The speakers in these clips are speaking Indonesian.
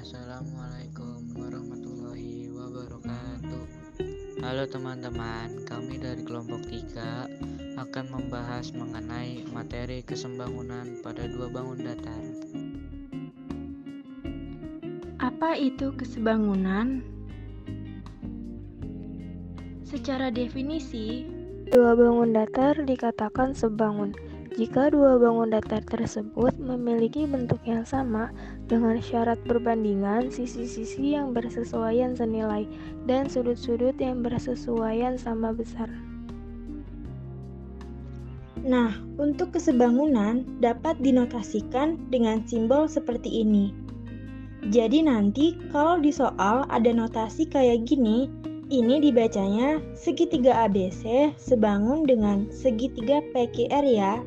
Assalamualaikum warahmatullahi wabarakatuh. Halo teman-teman, kami dari kelompok 3 akan membahas mengenai materi kesembangunan pada dua bangun datar. Apa itu kesebangunan? Secara definisi, dua bangun datar dikatakan sebangun jika dua bangun datar tersebut memiliki bentuk yang sama dengan syarat perbandingan sisi-sisi yang bersesuaian senilai dan sudut-sudut yang bersesuaian sama besar. Nah, untuk kesebangunan dapat dinotasikan dengan simbol seperti ini. Jadi nanti kalau di soal ada notasi kayak gini, ini dibacanya segitiga ABC sebangun dengan segitiga PQR ya.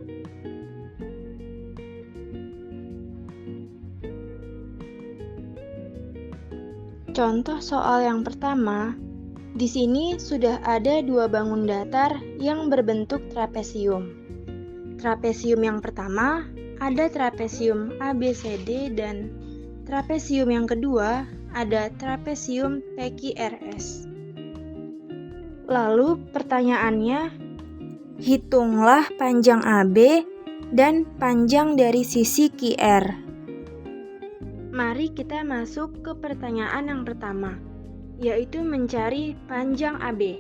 contoh soal yang pertama, di sini sudah ada dua bangun datar yang berbentuk trapesium. Trapesium yang pertama ada trapesium ABCD dan trapesium yang kedua ada trapesium PQRS. Lalu pertanyaannya, hitunglah panjang AB dan panjang dari sisi QR. Mari kita masuk ke pertanyaan yang pertama, yaitu mencari panjang AB.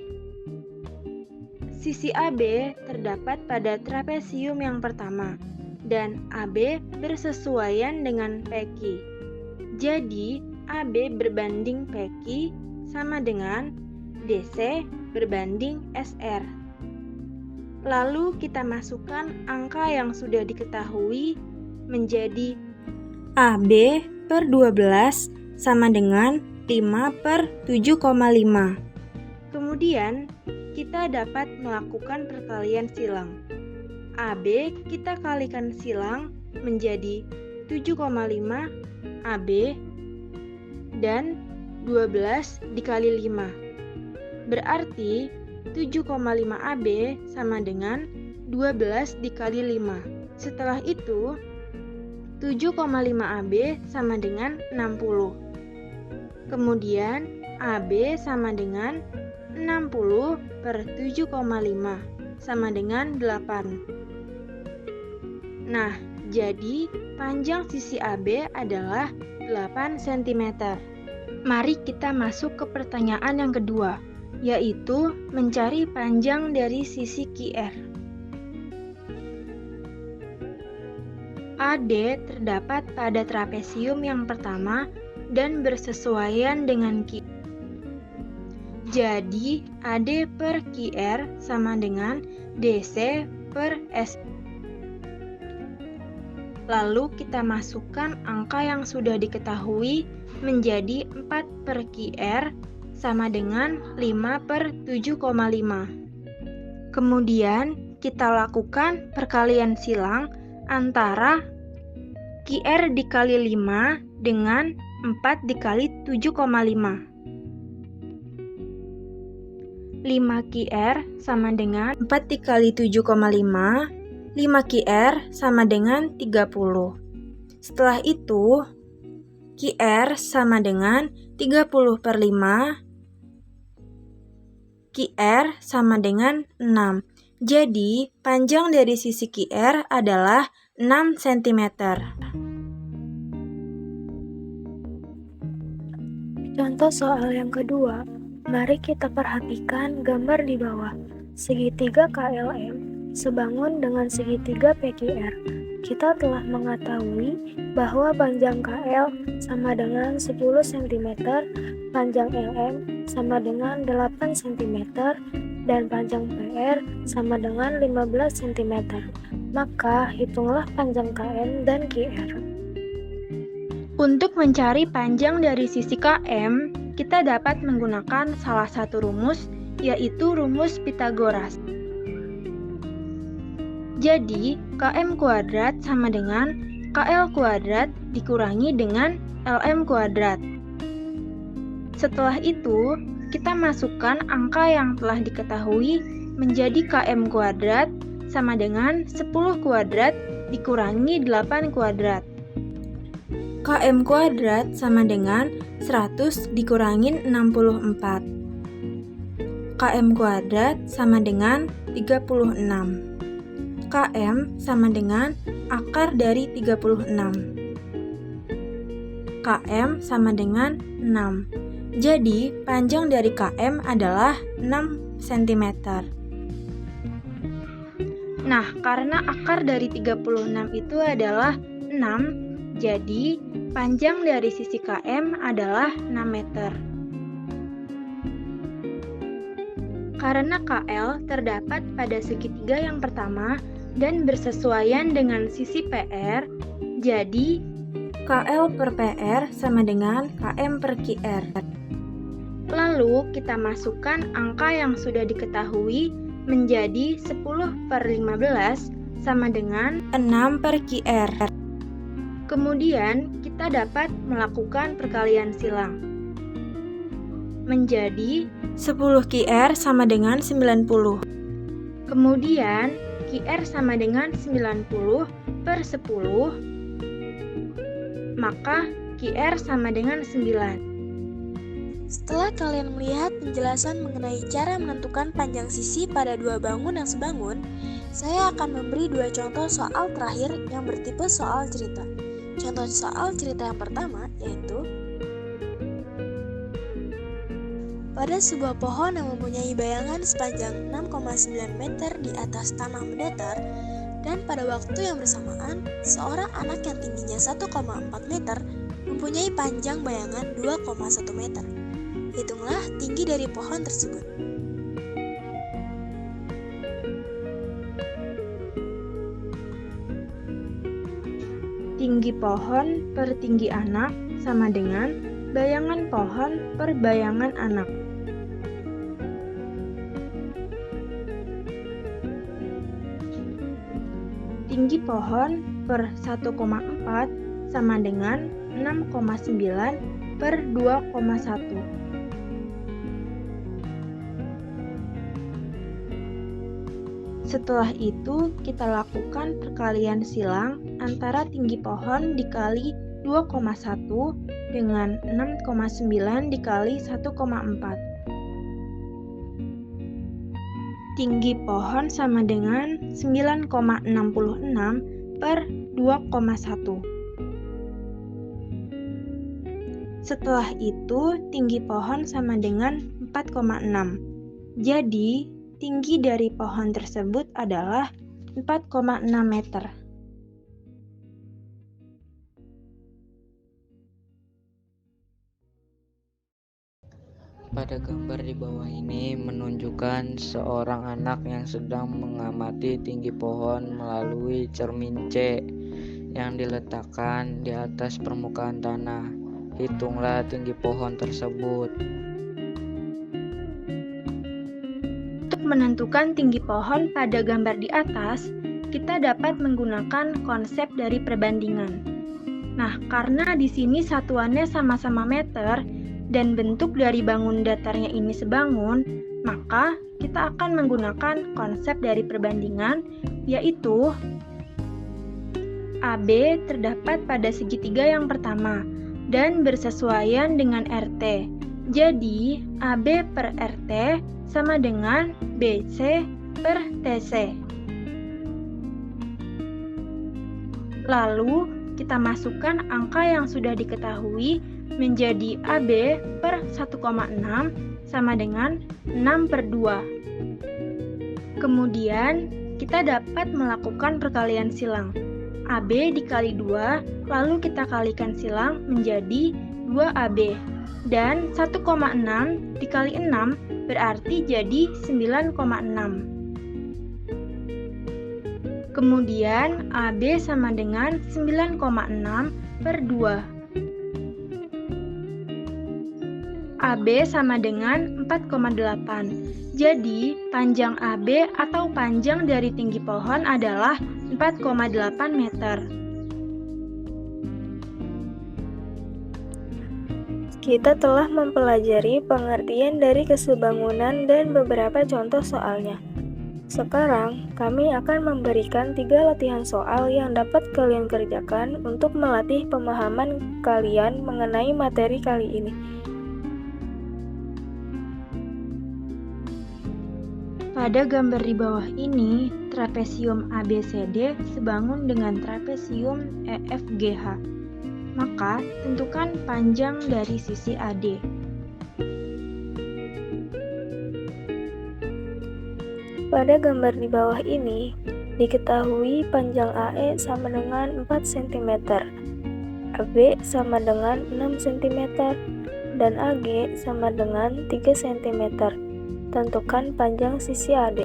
Sisi AB terdapat pada trapesium yang pertama, dan AB bersesuaian dengan PQ. Jadi, AB berbanding PQ sama dengan DC berbanding SR. Lalu kita masukkan angka yang sudah diketahui menjadi AB per 12 sama dengan 5 per 7,5. Kemudian, kita dapat melakukan perkalian silang. AB kita kalikan silang menjadi 7,5 AB dan 12 dikali 5. Berarti 7,5 AB sama dengan 12 dikali 5. Setelah itu, 7,5 AB sama dengan 60. Kemudian, AB sama dengan 60 per 7,5 sama dengan 8. Nah, jadi panjang sisi AB adalah 8 cm. Mari kita masuk ke pertanyaan yang kedua, yaitu mencari panjang dari sisi QR. AD terdapat pada trapesium yang pertama dan bersesuaian dengan Q. Jadi, AD per QR sama dengan DC per S. Lalu kita masukkan angka yang sudah diketahui menjadi 4 per QR sama dengan 5 per 7,5. Kemudian kita lakukan perkalian silang antara QR dikali 5 dengan 4 dikali 7,5. 5 QR sama dengan 4 dikali 7,5. 5 QR sama dengan 30. Setelah itu, QR sama dengan 30 per 5. QR sama dengan 6. Jadi, panjang dari sisi QR adalah 6 cm. Contoh soal yang kedua, mari kita perhatikan gambar di bawah. Segitiga KLM sebangun dengan segitiga PQR. Kita telah mengetahui bahwa panjang KL sama dengan 10 cm, panjang LM sama dengan 8 cm, dan panjang PR sama dengan 15 cm. Maka hitunglah panjang KM dan QR. Untuk mencari panjang dari sisi KM, kita dapat menggunakan salah satu rumus, yaitu rumus Pythagoras. Jadi, KM kuadrat sama dengan KL kuadrat dikurangi dengan LM kuadrat. Setelah itu, kita masukkan angka yang telah diketahui menjadi km kuadrat sama dengan 10 kuadrat dikurangi 8 kuadrat. Km kuadrat sama dengan 100 dikurangin 64. Km kuadrat sama dengan 36. Km sama dengan akar dari 36. Km sama dengan 6. Jadi, panjang dari km adalah 6 cm. Nah, karena akar dari 36 itu adalah 6, jadi panjang dari sisi km adalah 6 meter. Karena KL terdapat pada segitiga yang pertama dan bersesuaian dengan sisi PR, jadi KL per PR sama dengan KM per QR. Lalu kita masukkan angka yang sudah diketahui menjadi 10 per 15 sama dengan 6 per QR. Kemudian kita dapat melakukan perkalian silang. Menjadi 10 QR sama dengan 90. Kemudian QR sama dengan 90 per 10, maka QR sama dengan 9. Setelah kalian melihat penjelasan mengenai cara menentukan panjang sisi pada dua bangun yang sebangun, saya akan memberi dua contoh soal terakhir yang bertipe soal cerita. Contoh soal cerita yang pertama yaitu pada sebuah pohon yang mempunyai bayangan sepanjang 6,9 meter di atas tanah mendatar, dan pada waktu yang bersamaan, seorang anak yang tingginya 1,4 meter mempunyai panjang bayangan 2,1 meter. Hitunglah tinggi dari pohon tersebut. Tinggi pohon per tinggi anak sama dengan bayangan pohon per bayangan anak. Tinggi pohon per 1,4 sama dengan 6,9 per 2,1. Setelah itu, kita lakukan perkalian silang antara tinggi pohon dikali 2,1 dengan 6,9 dikali 1,4. Tinggi pohon sama dengan 9,66 per 2,1. Setelah itu, tinggi pohon sama dengan 4,6. Jadi, tinggi dari pohon tersebut adalah 4,6 meter. Pada gambar di bawah ini menunjukkan seorang anak yang sedang mengamati tinggi pohon melalui cermin C yang diletakkan di atas permukaan tanah. Hitunglah tinggi pohon tersebut. Untuk menentukan tinggi pohon pada gambar di atas, kita dapat menggunakan konsep dari perbandingan. Nah, karena di sini satuannya sama-sama meter, dan bentuk dari bangun datarnya ini sebangun, maka kita akan menggunakan konsep dari perbandingan, yaitu AB terdapat pada segitiga yang pertama dan bersesuaian dengan RT. Jadi, AB per RT sama dengan BC per TC. Lalu, kita masukkan angka yang sudah diketahui menjadi AB per 1,6 sama dengan 6 per 2. Kemudian, kita dapat melakukan perkalian silang. AB dikali 2, lalu kita kalikan silang menjadi 2AB. Dan 1,6 dikali 6 berarti jadi 9,6. Kemudian, AB sama dengan 9,6 per 2. AB sama dengan 4,8. Jadi, panjang AB atau panjang dari tinggi pohon adalah 4,8 meter. Kita telah mempelajari pengertian dari kesebangunan dan beberapa contoh soalnya. Sekarang, kami akan memberikan 3 latihan soal yang dapat kalian kerjakan untuk melatih pemahaman kalian mengenai materi kali ini. Pada gambar di bawah ini, trapesium ABCD sebangun dengan trapesium EFGH. Maka, tentukan panjang dari sisi AD. Pada gambar di bawah ini, diketahui panjang AE sama dengan 4 cm, AB sama dengan 6 cm, dan AG sama dengan 3 cm. Tentukan panjang sisi AD.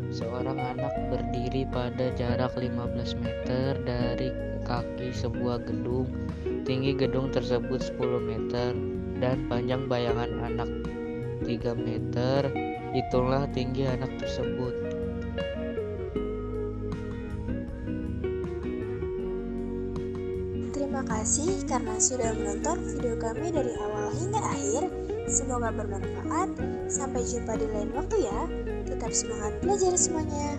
Seorang anak berdiri pada jarak 15 meter dari kaki sebuah gedung. Tinggi gedung tersebut 10 meter dan panjang bayangan anak 3 meter. Hitunglah tinggi anak tersebut. Terima kasih karena sudah menonton video kami dari awal hingga akhir. Semoga bermanfaat. Sampai jumpa di lain waktu ya. Tetap semangat belajar semuanya.